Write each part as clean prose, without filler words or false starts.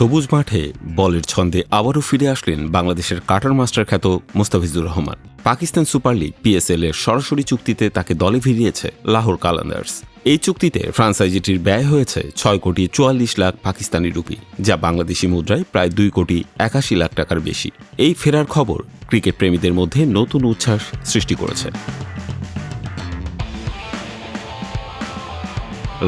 সবুজ মাঠে বলের ছন্দে আবারও ফিরে আসলেন বাংলাদেশের কাটার মাস্টার খ্যাত Mustafizur Rahman. Pakistan super league PSL এর সরাসরি চুক্তিতে তাকে দলে ভিড়িয়েছে লাহোর কালান্দার্স। এই চুক্তিতে ফ্রাঞ্চাইজিটির ব্যয় হয়েছে ৬,৪৪,০০,০০০ পাকিস্তানি রুপি, যা বাংলাদেশি মুদ্রায় প্রায় ২,৮১,০০,০০০ টাকার বেশি। এই ফেরার খবর ক্রিকেট প্রেমীদের মধ্যে নতুন উচ্ছ্বাস সৃষ্টি করেছে।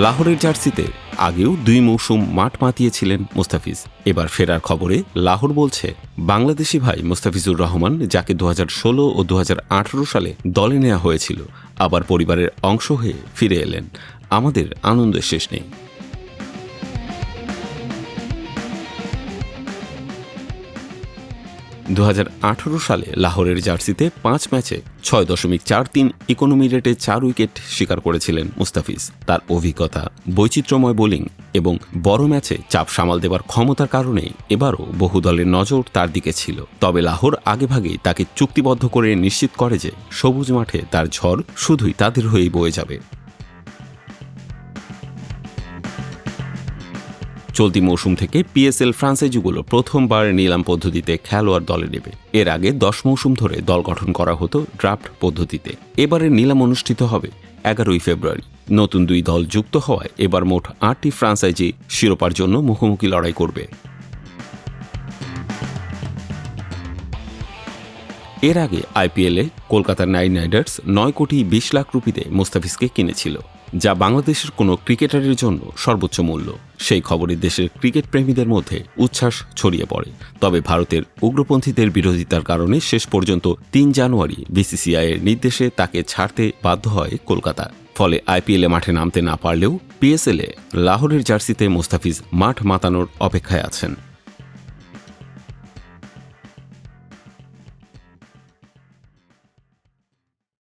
লাহোরের জার্সিতে আগেও ২ মৌসুম মাঠ মাতিয়েছিলেন মোস্তাফিজ। এবার ফেরার খবরে লাহোর বলছে, বাংলাদেশি ভাই মোস্তাফিজুর রহমান, যাকে ২০১৬ ও ২০১৮ সালে দলে নেওয়া হয়েছিল, আবার পরিবারের অংশ হয়ে ফিরে এলেন। আমাদের আনন্দের শেষ নেই। সালে লাহোরের জার্সিতে ৫ ম্যাচে ৬.৪৩ ইকোনমি রেটে ৪ উইকেট শিকার করেছিলেন মুস্তাফিজ। তার অভিজ্ঞতা, বৈচিত্র্যময় বোলিং এবং বড় ম্যাচে চাপ সামাল দেবার ক্ষমতার কারণে এবারও বহু দলের নজর তার দিকে ছিল। তবে লাহোর আগেভাগেই তাকে চুক্তিবদ্ধ করে নিশ্চিত করে যে সবুজ মাঠে তার ঝড় শুধুই তাদের হয়েই বয়ে যাবে। চলতি মৌসুম থেকে পিএসএল ফ্রাঞ্চাইজিগুলো প্রথমবার নিলাম পদ্ধতিতে খেলোয়াড় দলে নেবে। এর আগে ১০ মৌসুম ধরে দল গঠন করা হতো ড্রাফট পদ্ধতিতে। এবারের নিলাম অনুষ্ঠিত হবে ১১ ফেব্রুয়ারি। নতুন ২ দল যুক্ত হওয়ায় এবার মোট ৮টি ফ্রাঞ্চাইজি শিরোপার জন্য মুখোমুখি লড়াই করবে। এর আগে আইপিএলে কলকাতা নাইট রাইডার্স ৯,২০,০০,০০০ রুপিতে মোস্তাফিজকে কিনেছিল, যা বাংলাদেশের কোনো ক্রিকেটারের জন্য সর্বোচ্চ মূল্য। সেই খবরে দেশের ক্রিকেট প্রেমীদের মধ্যে উচ্ছ্বাস ছড়িয়ে পড়ে। তবে ভারতের উগ্রপন্থীদের বিরোধিতার কারণে শেষ পর্যন্ত ৩ জানুয়ারি বিসিসিআইয়ের নির্দেশে তাকে ছাড়তে বাধ্য হয় কলকাতা। ফলে আইপিএলে মাঠে নামতে না পারলেও পিএসএলে লাহোরের জার্সিতে মোস্তাফিজ মাঠ মাতানোর অপেক্ষায় আছেন।